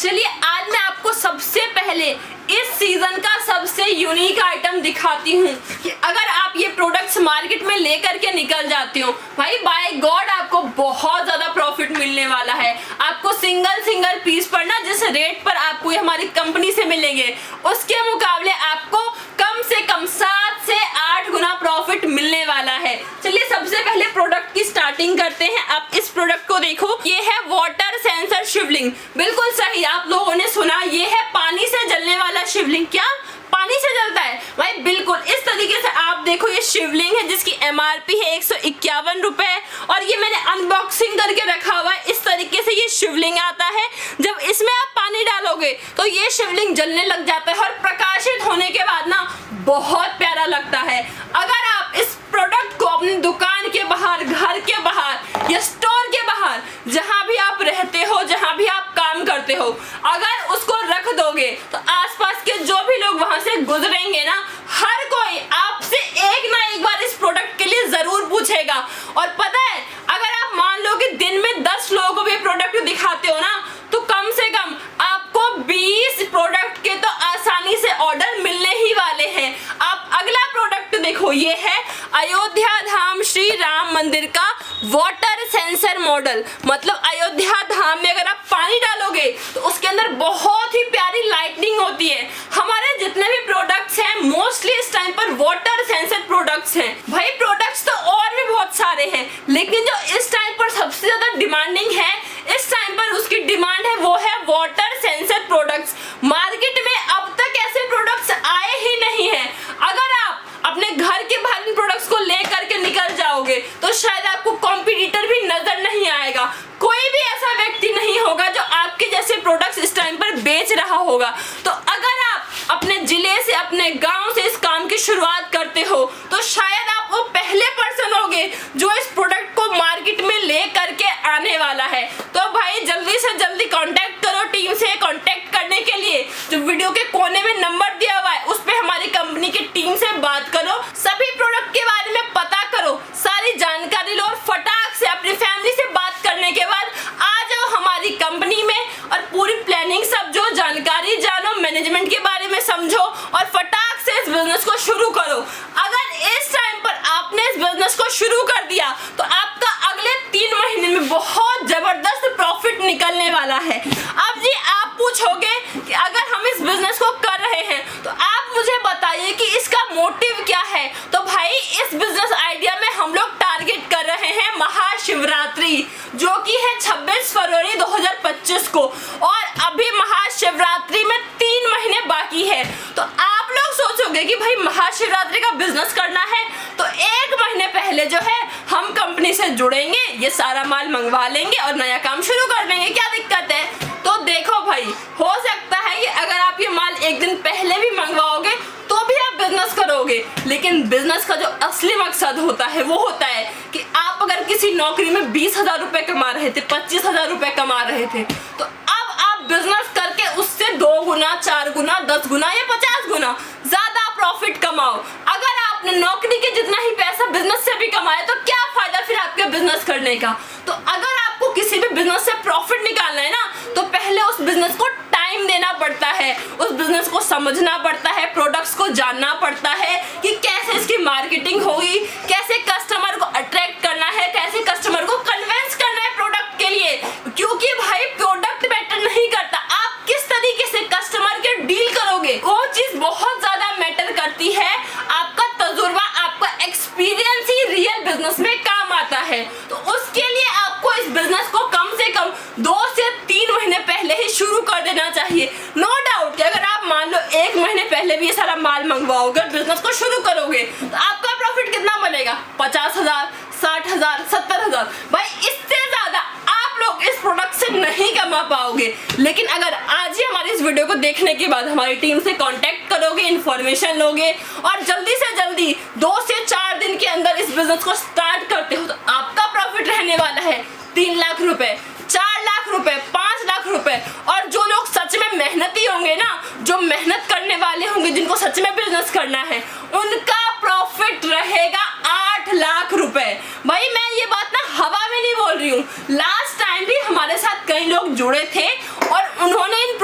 चलिए आज मैं आपको सबसे पहले इस सीजन का सबसे यूनिक आइटम दिखाती हूँ कि अगर आप ये प्रोडक्ट्स मार्केट में लेकर के निकल जाते हो भाई बाय गॉड आपको बहुत ज्यादा प्रॉफिट मिलने वाला है। आपको सिंगल पीस पर ना जिस रेट पर आपको ये हमारी कंपनी से मिलेंगे उसके मुकाबले आपको कम से कम 7 से 8 गुना प्रॉफिट मिलने वाला है। चलिए सबसे पहले प्रोडक्ट की स्टार्टिंग करते हैं। आप इस प्रोडक्ट को देखो, ये है वाटर सेंसर शिवलिंग। बिल्कुल सही आप लोगों ने सुना, ये है पानी से जलने वाला शिवलिंग। क्या पानी से जलता है भाई? बिल्कुल इस तरीके से आप देखो, ये शिवलिंग है जिसकी MRP है 151 रुपए और ये मैंने अनबॉक्सिंग करके रखा हुआ है। इस तरीके से ये शिवलिंग आता है। जब इसमें आप पानी डालोगे तो ये शिवलिंग जलने लग जाता है और प्रकाशित होने के बाद ना बहुत प्यारा लगता है। अगर आप इस प्रोडक्ट को अपनी दुकान के बाहर, घर के बाहर या स्टोर के बाहर, जहां भी आप रहते हो, जहां भी आप काम करते हो, अगर उसको रख दोगे तो आसपास के जो भी लोग वहां से गुजरेंगे ना, हर कोई आपसे एक ना एक बार इस प्रोडक्ट के लिए जरूर पूछेगा। और पता है अगर आप मान लो कि दिन में 10 लोगों को भी प्रोडक्ट दिखाते हो ना, तो कम से कम आपको 20 प्रोडक्ट के तो आसानी से ऑर्डर मिलने ही वाले हैं। आप अगला प्रोडक्ट देखो, ये है अयोध्या धाम श्री राम मंदिर का वाटर सेंसर मॉडल। मतलब अयोध्या धाम में अगर आप पानी डालोगे तो उसके अंदर बहुत ही प्यारी लाइटनिंग होती है। हमारे जितने भी प्रोडक्ट्स हैं मोस्टली इस टाइम पर वाटर सेंसर प्रोडक्ट्स हैं। भाई प्रोडक्ट्स तो और भी बहुत सारे हैं, लेकिन जो इस टाइम पर सबसे ज्यादा डिमांडिंग है, इस टाइम पर उसकी डिमांड है, वो है वाटर सेंसर प्रोडक्ट्स। मार्केट में अब तक ऐसे प्रोडक्ट्स आए ही नहीं है। अगर आप अपने घर के बाहर इन प्रोडक्ट्स को लेकर के निकल जाओगे तो शायद आपको कॉम्पिटिटर भी नजर नहीं आएगा। कोई भी ऐसा व्यक्ति नहीं होगा जो आपके जैसे प्रोडक्ट्स इस टाइम पर बेच रहा होगा। तो अगर आप अपने जिले से, अपने गांव से इस काम की शुरुआत करते हो तो शायद आप वो पहले पर्सन होगे जो इस प्रोडक्ट को मार्केट में ले करके आने वाला है। तो भाई जल्दी से जल्दी कांटेक्ट करो टीम से। कांटेक्ट करने के लिए जो वीडियो के कोने में नंबर दिया हुआ है उस पे हमारी कंपनी की टीम से बात करो, सभी प्रोडक्ट के बारे में पता करो, सारी जानकारी लो और फटाक से अपनी फैमिली से बात करने के बाद आ जाओ हमारी कंपनी में और पूरी प्लानिंग सब जो जानकारी जानो, मैनेजमेंट के बारे में समझो और फटाक से इस बिजनेस को शुरू करो। अगर इस टाइम पर आपने इस बिजनेस को शुरू कर दिया तो आपका अगले 3 महीने में बहुत जबरदस्त प्रॉफिट निकलने वाला है। अब जी आप पूछोगे कि अगर हम इस बिजनेस को कर रहे हैं तो आप मुझे बताइए कि इसका मोटिव क्या है। तो भाई इस बिजनेस आइडिया में हम लोग टारगेट कर रहे हैं महाशिवरात्रि, जो कि है 26 फरवरी 2025 को, और अभी महाशिवरात्रि में 3 महीने बाकी है। तो आप लोग सोचोगे कि भाई महाशिवरात्रि का बिजनेस करना है तो 1 महीने पहले जो है हम कंपनी से जुड़ेंगे, ये सारा माल मंगवा लेंगे और नया काम शुरू कर देंगे, क्या दिक्कत है? तो देखो भाई, हो सकता है कि अगर आप ये माल 1 दिन पहले भी मंगवाओगे तो भी आप बिजनेस करोगे, लेकिन बिजनेस का जो असली मकसद होता है वो होता है कि आप अगर किसी नौकरी में 20,000 रुपए कमा रहे थे, 25,000 रुपए कमा रहे थे, तो अब आप बिजनेस करके उससे 2 गुना, 4 गुना, 10 गुना या 50 गुना ज्यादा प्रॉफिट कमाओ। अगर आपने नौकरी के जितना ही पैसा बिजनेस से भी कमाया तो क्या फायदा फिर आपके बिजनेस करने का? तो अगर आपको किसी भी बिजनेस से प्रॉफिट निकालना है ना, तो पहले उस बिजनेस को टाइम देना पड़ता है, उस बिजनेस को समझना पड़ता है, प्रोडक्ट्स को जानना पड़ता है कि कैसे इसकी मार्केटिंग होगी, कैसे कस्टमर को अट्रैक्ट करना है, कैसे कस्टमर को कन्विंस करना है प्रोडक्ट के लिए। क्योंकि भाई प्रोडक्ट मैटर नहीं करता, आप किस तरीके से कस्टमर के डील करोगे वो चीज बहुत ज्यादा मैटर करती है। आपका तजुर्बा, आपका एक्सपीरियंस ही रियल बिजनेस में काम आता है। तो उसके लिए आपको इस बिजनेस को कम से कम 2 से 3 महीने पहले ही शुरू कर देना चाहिए। नो डाउट कि अगर आप मान लो 1 महीने पहले भी ये सारा माल मंगवाओगे, बिजनेस को शुरू करोगे, तो आपका प्रॉफिट कितना बनेगा? 50,000, 60,000, 70,000। भाई इससे ज्यादा आप लोग इस प्रोडक्ट से नहीं कमा पाओगे। लेकिन अगर आज ही हमारी इस वीडियो को देखने के बाद हमारी टीम से कांटेक्ट करोगे, इंफॉर्मेशन लोगे और जल्दी से जल्दी 2 से 4 दिन के अंदर इस बिजनेस को स्टार्ट करते हो, तो आपका प्रॉफिट रहने वाला है 3 लाख रुपए, 4 लाख रुपए, 5 लाख रुपए। और जो लोग सच में मेहनती होंगे ना, जो मेहनत करने वाले होंगे, जिनको सच में बिजनेस करना है, उनका प्रॉफिट रहेगा 8 लाख रुपए। भाई मैं ये बात ना हवा में नहीं बोल रही हूँ। लास्ट टाइम भी हमारे साथ कई लोग जुड़े थे और उन्होंने इन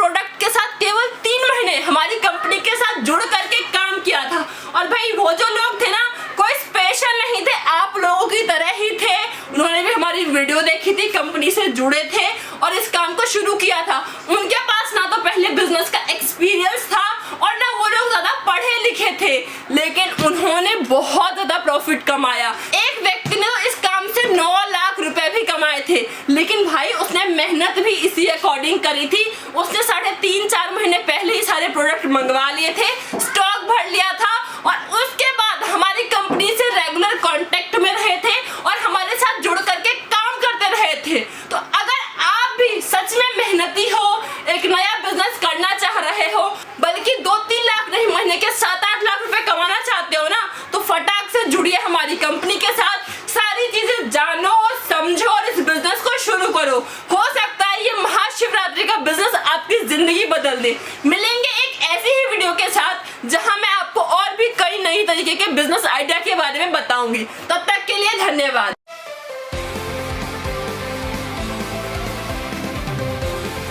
कंपनी से जुड़े थे और इस काम को शुरू किया था, उनके पास ना तो पहले बिजनेस का एक्सपीरियंस था और ना वो लोग ज्यादा पढ़े लिखे थे, लेकिन उन्होंने बहुत ज्यादा प्रॉफिट कमाया। एक व्यक्ति ने तो इस काम से 9 लाख रुपए भी कमाए थे, लेकिन भाई उसने मेहनत भी इसी अकॉर्डिंग करी थी। उसने 3.5-4 महीने पहले ही सारे प्रोडक्ट मंगवा लिए थे, स्टॉक भर लिया था और उसके बाद हमारी कंपनी से रेगुलर कांटेक्ट में रहे थे और हमारे साथ जुड़ करके काम करते रहे थे। तो अगर आप भी सच में मेहनती हो, एक नया बिजनेस करना चाह रहे हो, बल्कि 2-3 लाख नहीं महीने के 7-8 लाख रुपए कमाना चाहते हो ना, तो फटाक से जुड़िए हमारी कंपनी के साथ, सारी चीजें जानो और समझो और इस बिजनेस को शुरू करो। हो सकता है ये महाशिवरात्रि का बिजनेस आपकी जिंदगी बदल दे। मिलेंगे एक ऐसी ही वीडियो के साथ जहां मैं आपको और भी कई नई तरीके के बिजनेस आइडिया के बारे में बताऊंगी। तब तक के लिए धन्यवाद।